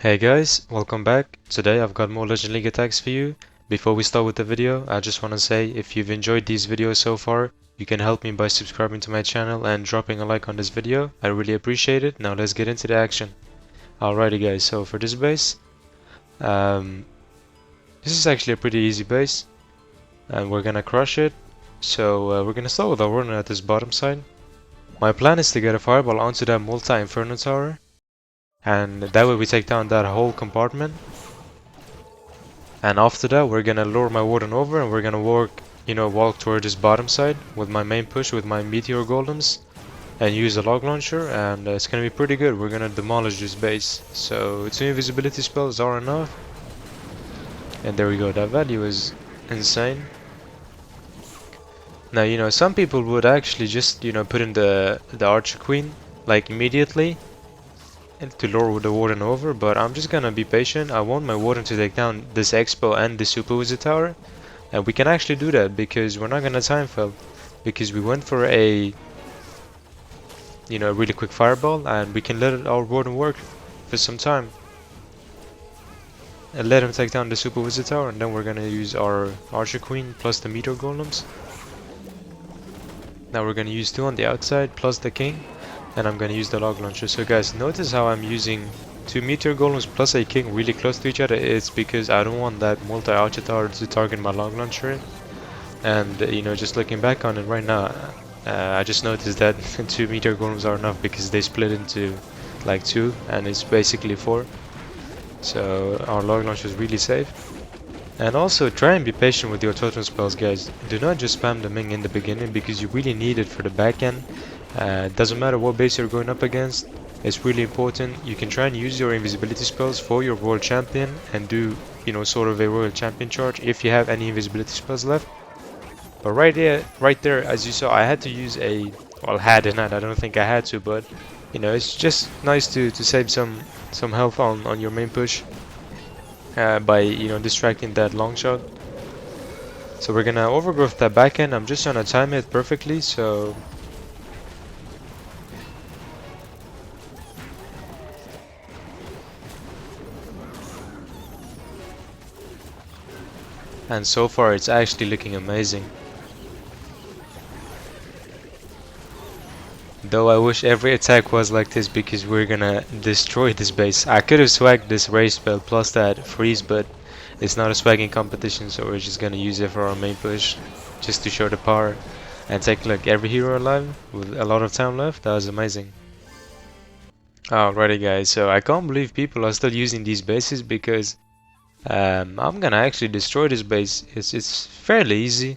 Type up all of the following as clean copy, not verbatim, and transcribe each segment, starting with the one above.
Hey guys, welcome back. Today I've got more Legend League attacks for you. Before we start with the video, I just want to say if you've enjoyed these videos so far, you can help me by subscribing to my channel and dropping a like on this video. I really appreciate it. Now let's get into the action. Alrighty guys, so for this base, this is actually a pretty easy base and we're gonna crush it. So we're gonna start with our runner at this bottom side. My plan is to get a fireball onto that multi-inferno tower, and that way we take down that whole compartment. And after that we're gonna lure my warden over and we're gonna walk toward this bottom side with my main push with my meteor golems and use a log launcher, and it's gonna be pretty good. We're gonna demolish this base. So 2 invisibility spells are enough. And there we go, that value is insane. Now, some people would actually just, put in the archer queen like immediately and to lure the warden over, but I'm just gonna be patient. I want my warden to take down this expo and the super wizard tower, and we can actually do that because we're not gonna time fail, because we went for a really quick fireball, and we can let our warden work for some time and let him take down the super wizard tower, and then we're gonna use our archer queen plus the meteor golems. Now we're gonna use 2 on the outside plus the king, and I'm gonna use the log launcher. So guys, notice how I'm using 2 meteor golems plus a king really close to each other. It's because I don't want that multi-archer tower to target my log launcher. And just looking back on it right now, I just noticed that 2 meteor golems are enough because they split into like 2 and it's basically 4. So our log launcher is really safe. And also try and be patient with your totem spells, guys. Do not just spam the Ming in the beginning because you really need it for the back end. Doesn't matter what base you're going up against, it's really important. You can try and use your invisibility spells for your royal champion and do sort of a royal champion charge if you have any invisibility spells left. But right there, as you saw, I had to use I don't think I had to, but it's just nice to save some health on your main push by distracting that long shot. So we're gonna overgrowth that back end. I'm just trying to time it perfectly, so and so far it's actually looking amazing. Though I wish every attack was like this because we're gonna destroy this base. I could have swagged this race spell plus that freeze, but it's not a swagging competition, so we're just gonna use it for our main push just to show the power. And take a look, every hero alive with a lot of time left. That was amazing. Alrighty guys, so I can't believe people are still using these bases because I'm gonna actually destroy this base. It's fairly easy.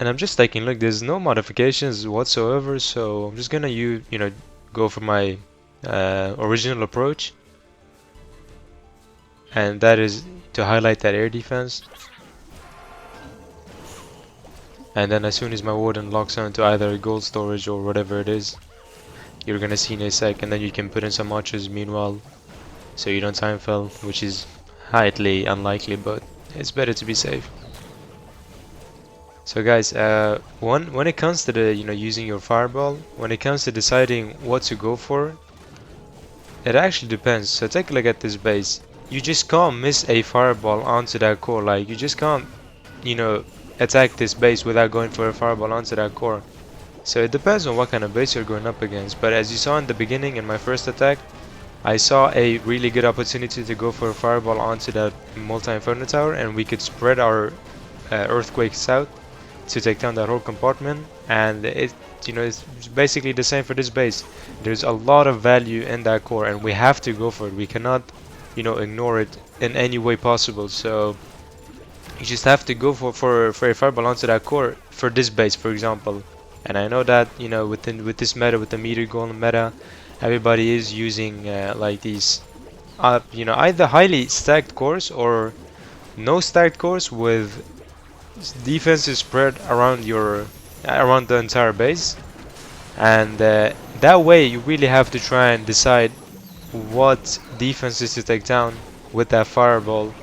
And I'm just taking a look, there's no modifications whatsoever, so I'm just gonna go for my original approach, and that is to highlight that air defense. And then as soon as my warden locks onto either gold storage or whatever it is, you're gonna see in a sec, and then you can put in some archers meanwhile, so you don't time fail, which is highly unlikely, but it's better to be safe. So guys, when it comes to the using your fireball, when it comes to deciding what to go for, it actually depends. So take a look at this base. You just can't miss a fireball onto that core. Like, you just can't attack this base without going for a fireball onto that core. So it depends on what kind of base you're going up against. But as you saw in the beginning in my first attack, I saw a really good opportunity to go for a fireball onto that multi-inferno tower, and we could spread our earthquakes out to take down that whole compartment. And it's basically the same for this base. There's a lot of value in that core, and we have to go for it. We cannot ignore it in any way possible. So you just have to go for a fireball onto that core for this base, for example. And I know that with this meta, with the meteor golem meta, everybody is using like these either highly stacked cores or no stacked cores with defense is spread around the entire base, and that way you really have to try and decide what defenses to take down with that fireball.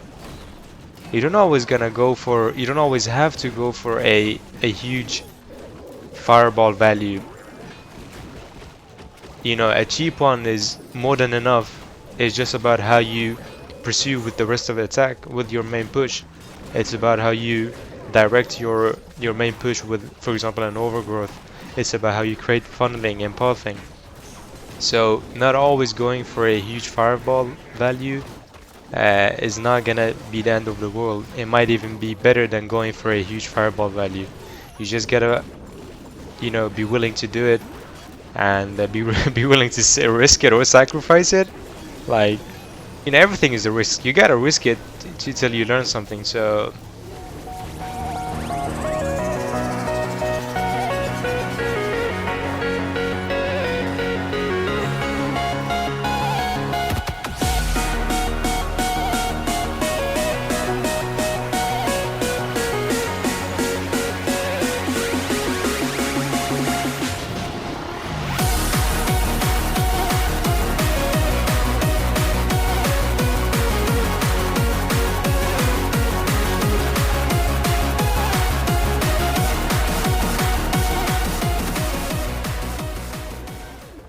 You don't always have to go for a huge fireball value. A cheap one is more than enough It's just about how you pursue with the rest of the attack with your main push. It's about how you direct your main push with, for example, an overgrowth. It's about how you create funneling and pathing. So not always going for a huge fireball value is not gonna be the end of the world. It might even be better than going for a huge fireball value. You just gotta, be willing to do it and be willing to risk it or sacrifice it. Like, everything is a risk. You gotta risk it till you learn something. So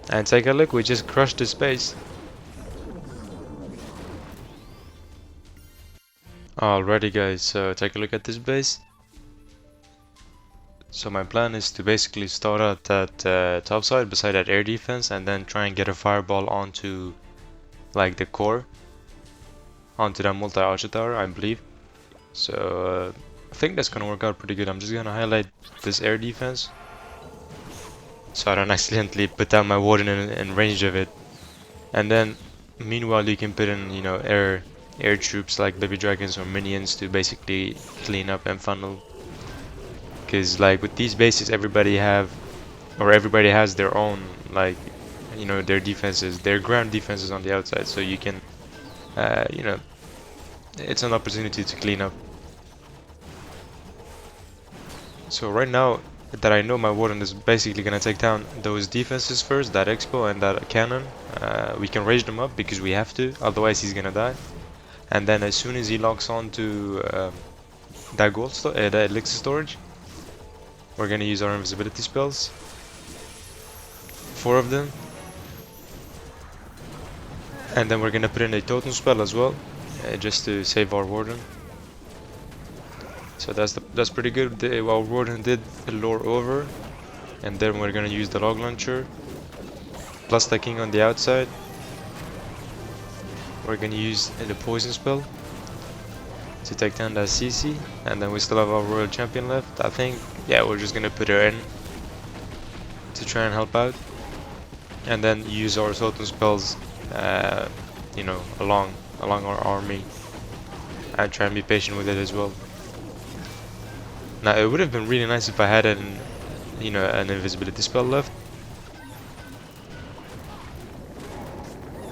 and take a look. We just crushed the space. Alrighty, guys. So take a look at this base. So my plan is to basically start at that top side beside that air defense and then try and get a fireball onto like the core, onto that multi-archer tower, I believe. So I think that's gonna work out pretty good. I'm just gonna highlight this air defense so I don't accidentally put down my warden in range of it. And then meanwhile you can put in, air troops like baby dragons or minions to basically clean up and funnel. Because like with these bases, everybody has their own, like, their defenses, their ground defenses on the outside. So you can, it's an opportunity to clean up. So right now that I know my warden is basically gonna take down those defenses first, that expo and that cannon, we can rage them up because we have to, otherwise he's gonna die. And then as soon as he locks on to that that elixir storage, we're gonna use our invisibility spells. 4 of them. And then we're gonna put in a totem spell as well, just to save our warden. So that's pretty good. Our warden did lure over, and then we're gonna use the log launcher plus the king on the outside. We're gonna use the poison spell to take down that CC, and then we still have our royal champion left. I think, yeah, we're just gonna put her in to try and help out, and then use our totem spells, along our army, and try and be patient with it as well. Now it would have been really nice if I had an invisibility spell left.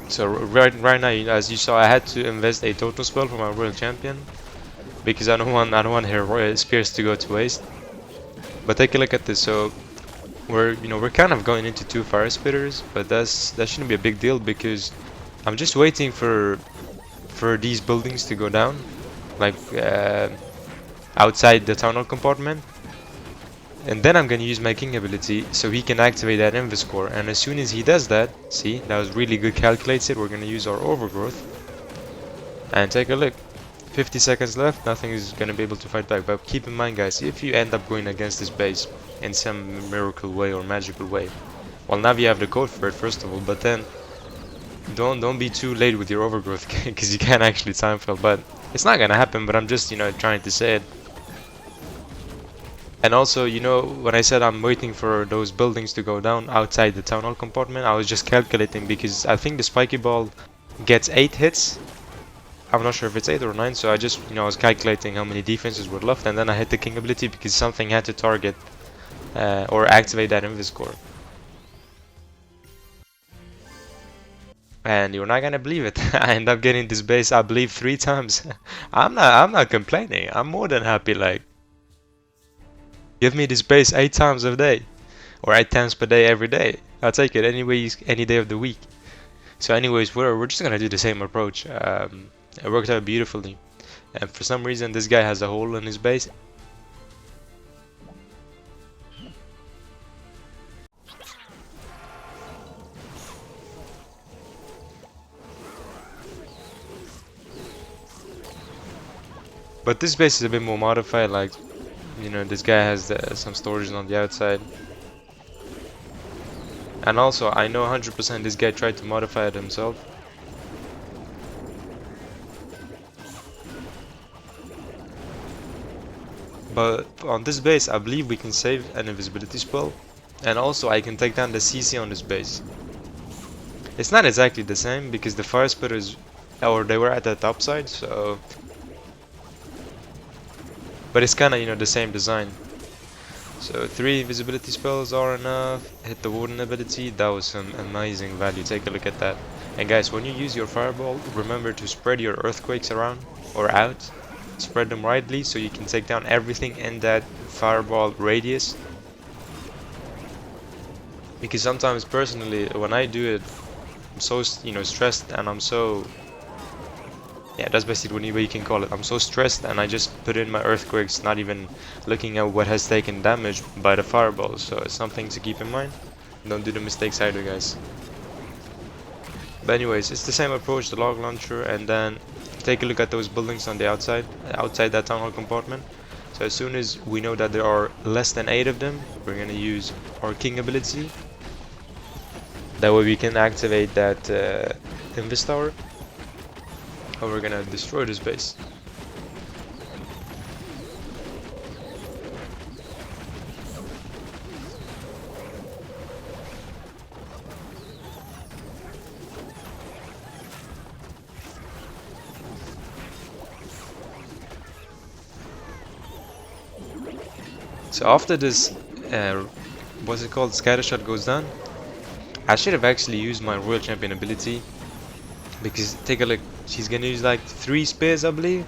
So right now, as you saw, I had to invest a totem spell for my royal champion because I don't want her royal spears to go to waste. But take a look at this. So we're kind of going into 2 fire spitters, but that shouldn't be a big deal because I'm just waiting for these buildings to go down, like outside the tunnel compartment, and then I'm gonna use my king ability so he can activate that invis core. And as soon as he does that, see, that was really good calculated. We're gonna use our overgrowth and take a look. 50 seconds left, nothing is gonna be able to fight back. But keep in mind, guys, if you end up going against this base in some miracle way or magical way, well, now you have the code for it, first of all, but then don't be too late with your overgrowth because you can actually time fail. But it's not gonna happen, but I'm just trying to say it. And also, when I said I'm waiting for those buildings to go down outside the town hall compartment, I was just calculating because I think the spiky ball gets 8 hits. I'm not sure if it's 8 or 9, so I just, I was calculating how many defenses were left, and then I hit the king ability because something had to target or activate that invis core. And you're not gonna believe it. I end up getting this base, I believe, 3 times. I'm not complaining. I'm more than happy. Like, give me this base 8 times a day, or 8 times per day every day. I'll take it any day of the week. So anyways, we're just gonna do the same approach. It worked out beautifully, and for some reason this guy has a hole in his base. But this base is a bit more modified, like, you know, this guy has some storage on the outside. And also, I know 100% this guy tried to modify it himself. But on this base, I believe we can save an invisibility spell. And also, I can take down the CC on this base. It's not exactly the same, because the fire spitters, or they were at the top side, so... But it's kinda, you know, the same design. So 3 invisibility spells are enough. Hit the warden ability, that was some amazing value, take a look at that. And guys, when you use your fireball, remember to spread your earthquakes around, or out. Spread them widely so you can take down everything in that fireball radius. Because sometimes personally, when I do it, I'm so, you know, stressed, and I'm so... Yeah, that's basically what you can call it. I'm so stressed and I just put in my earthquakes, not even looking at what has taken damage by the fireball. So it's something to keep in mind. Don't do the mistakes either, guys. But anyways, it's the same approach, the log launcher, and then take a look at those buildings on the outside that town hall compartment. So as soon as we know that there are less than 8 of them, we're gonna use our king ability. That way we can activate that Invis tower. And we're gonna destroy this base. So after this, what's it called, scatter shot goes down, I should have actually used my royal champion ability. Because take a look, she's gonna use like 3 spears, I believe.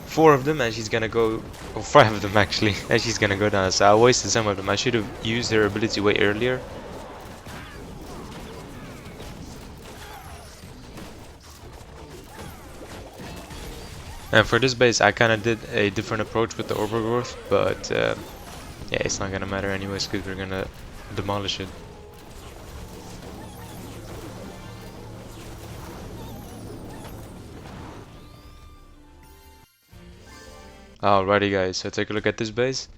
4 of them, and she's gonna go, or 5 of them actually, and she's gonna go down. So I wasted some of them. I should have used her ability way earlier. And for this base, I kind of did a different approach with the overgrowth, but yeah, it's not gonna matter anyways because we're gonna demolish it. Alrighty guys, so take a look at this base.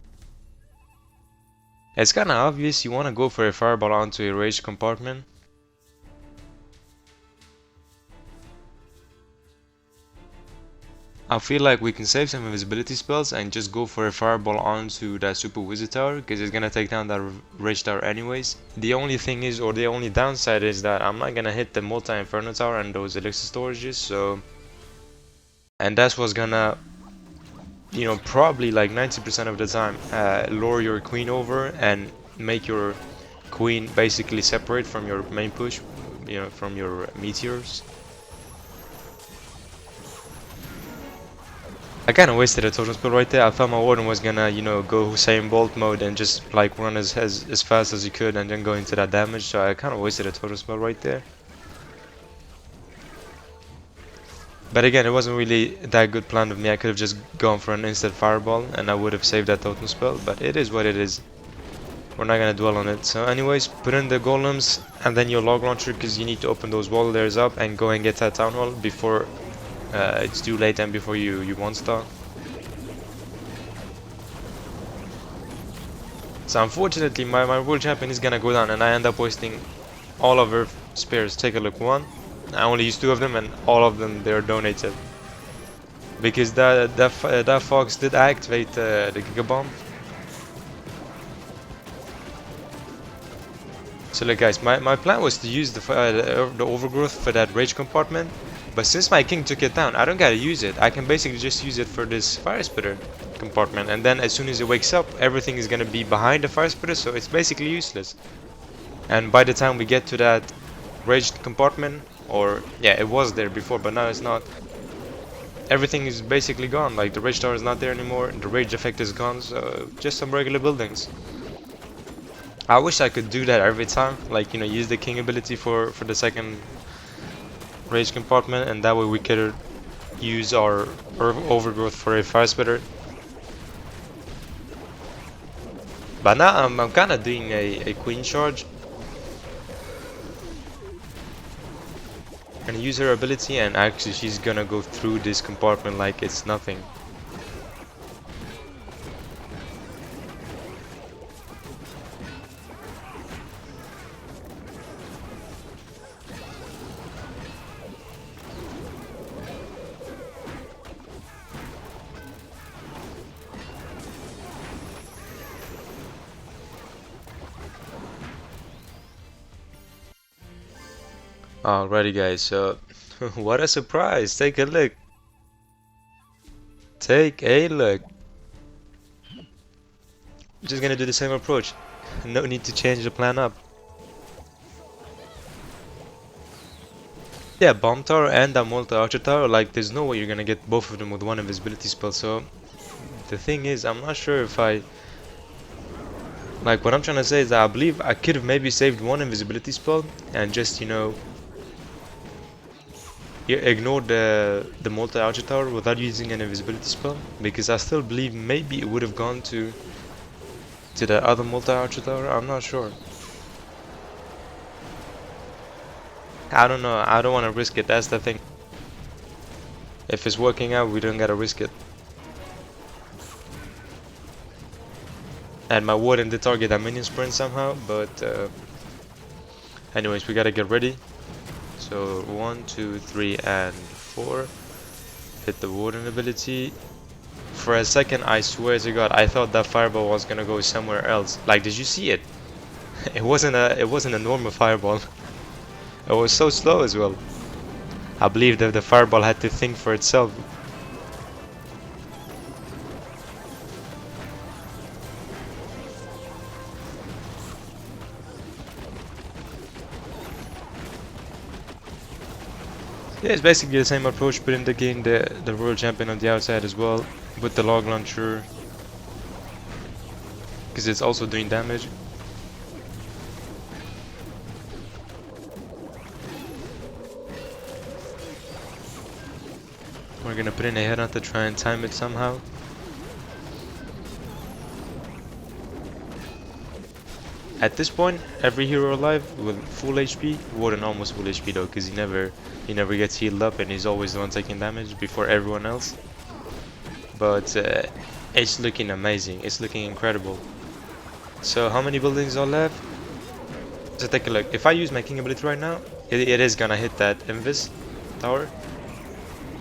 It's kinda obvious you wanna go for a fireball onto a rage compartment. I feel like we can save some invisibility spells and just go for a fireball onto that super wizard tower, because it's gonna take down that rage tower anyways. The only thing is, or the only downside is that I'm not gonna hit the multi-inferno tower and those elixir storages, so... And that's what's gonna, you know, probably like 90% of the time lure your queen over and make your queen basically separate from your main push, you know, from your meteors. I kinda wasted a totem spell right there. I thought my warden was gonna, you know, go Hussein Bolt mode and just like run as fast as he could and then go into that damage, so I kinda wasted a totem spell right there. But again, it wasn't really that good plan of me. I could have just gone for an instant fireball and I would have saved that totem spell, but it is what it is. We're not gonna dwell on it. So anyways, put in the golems and then your log launcher, because you need to open those wall layers up and go and get that town hall before it's too late and before you one-star. So unfortunately my world champion is gonna go down and I end up wasting all of her spears. Take a look, 1. I only used 2 of them and all of them they're donated. Because that fox did activate the Giga Bomb. So look guys, my plan was to use the overgrowth for that rage compartment. But since my king took it down, I don't gotta use it. I can basically just use it for this fire spitter compartment. And then as soon as it wakes up, everything is gonna be behind the fire spitter, so it's basically useless. And by the time we get to that raged compartment, or yeah, it was there before, but now it's not. Everything is basically gone. Like the rage tower is not there anymore, the rage effect is gone, so just some regular buildings. I wish I could do that every time, like, you know, use the king ability for the second rage compartment, and that way we could use our overgrowth for a fire spitter. But now I'm kind of doing a queen charge. Gonna use her ability, and actually she's gonna go through this compartment like it's nothing. Alrighty guys, so what a surprise! Take a look. Take a look. Just gonna do the same approach. No need to change the plan up. Yeah, bomb tower and that multi archer tower, like there's no way you're gonna get both of them with one invisibility spell. So the thing is, I'm not sure if I like what I'm trying to say is that I believe I could have maybe saved one invisibility spell and just, you know, ignore the multi archer tower without using an invisibility spell, because I still believe maybe it would have gone to the other multi archer tower. I'm not sure. I don't know. I don't want to risk it. That's the thing. If it's working out, we don't gotta risk it. And my warden did target that minion sprint somehow, but anyways, we gotta get ready. So 1, 2, 3, and 4. Hit the warden ability. For a second, I swear to God, I thought that fireball was gonna go somewhere else. Like, did you see it? It wasn't a normal fireball. It was so slow as well. I believe that the fireball had to think for itself. Yeah, it's basically the same approach, but indicating the royal champion on the outside as well, with the log launcher, because it's also doing damage. We're gonna put in a headhunt to try and time it somehow. At this point, every hero alive with full HP, Warden almost full HP though, because he never gets healed up and he's always the one taking damage before everyone else. But it's looking amazing. It's looking incredible. So how many buildings are left? So take a look. If I use my king ability right now, it is gonna hit that invis tower.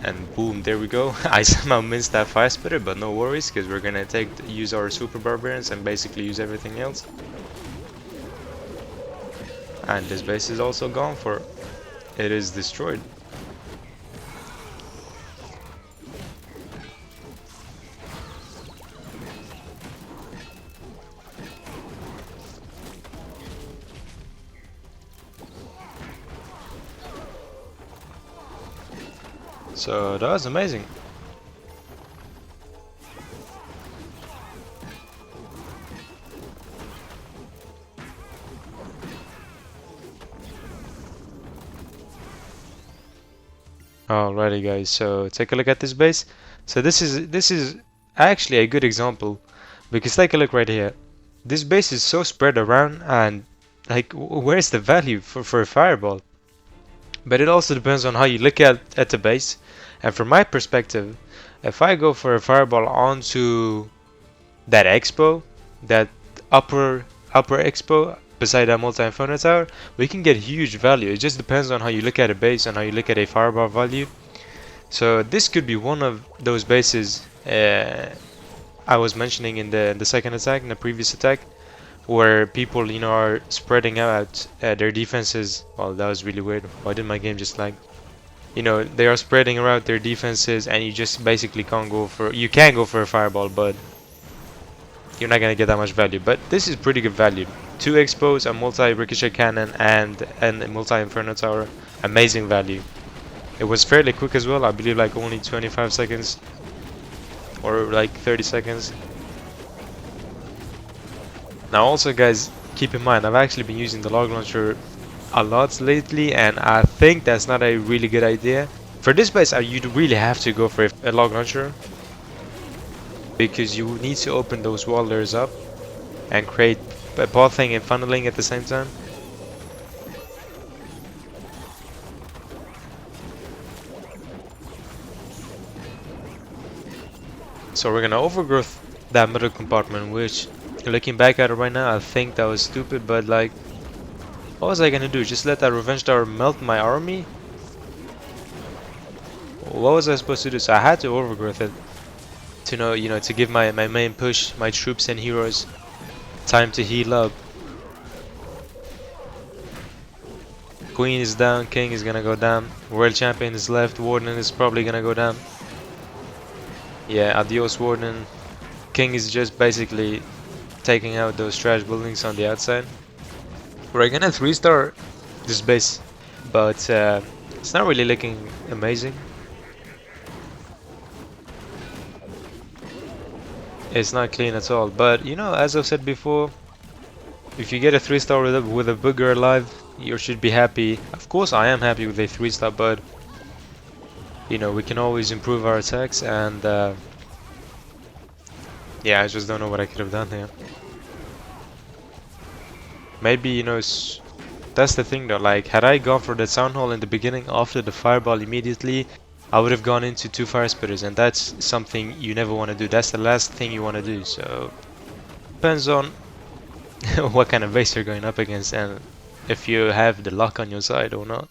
And boom, there we go. I somehow missed that fire spitter, but no worries, because we're gonna use our super barbarians and basically use everything else. And this base is also gone for. It is destroyed. So that was amazing. Alrighty guys, so take a look at this base. So this is actually a good example, because take a look right here. This base is so spread around, and like where's the value for a fireball? But it also depends on how you look at the base. And from my perspective, if I go for a fireball onto that expo, that upper expo beside that multi-inferno tower, we can get huge value. It just depends on how you look at a base and how you look at a fireball value. So this could be one of those bases I was mentioning in the second attack, in the previous attack, where people, you know, are spreading out their defenses. Well, that was really weird. Why did my game just lag? You know, they are spreading around their defenses, and you just basically can't go for. You can go for a fireball, but you're not gonna get that much value. But this is pretty good value. 2 expos, a multi-ricochet cannon, and a multi-inferno tower. Amazing value. It was fairly quick as well. I believe like only 25 seconds or like 30 seconds. Now also guys, keep in mind I've actually been using the log launcher a lot layly, and I think that's not a really good idea. For this base, you'd really have to go for a log launcher, because you need to open those wall layers up and create pathing and funneling at the same time. So we're gonna overgrowth that middle compartment, which, looking back at it right now, I think that was stupid, but like, what was I gonna do? Just let that revenge tower melt my army? What was I supposed to do? So I had to overgrowth it to know, to give my main push, my troops and heroes time to heal up. Queen is down, King is gonna go down, World Champion is left, Warden is probably gonna go down. Yeah, adios Warden. King is just basically taking out those trash buildings on the outside. We're gonna 3-star this base, but it's not really looking amazing. It's not clean at all, but as I've said before, if you get a 3-star with a booger alive, you should be happy. Of course I am happy with a 3-star, but we can always improve our attacks, and yeah, I just don't know what I could have done here. Maybe, that's the thing though, like, had I gone for the Town Hall in the beginning after the Fireball immediately, I would have gone into 2 Fire Spitters, and that's something you never want to do. That's the last thing you want to do, so depends on what kind of base you're going up against and if you have the luck on your side or not.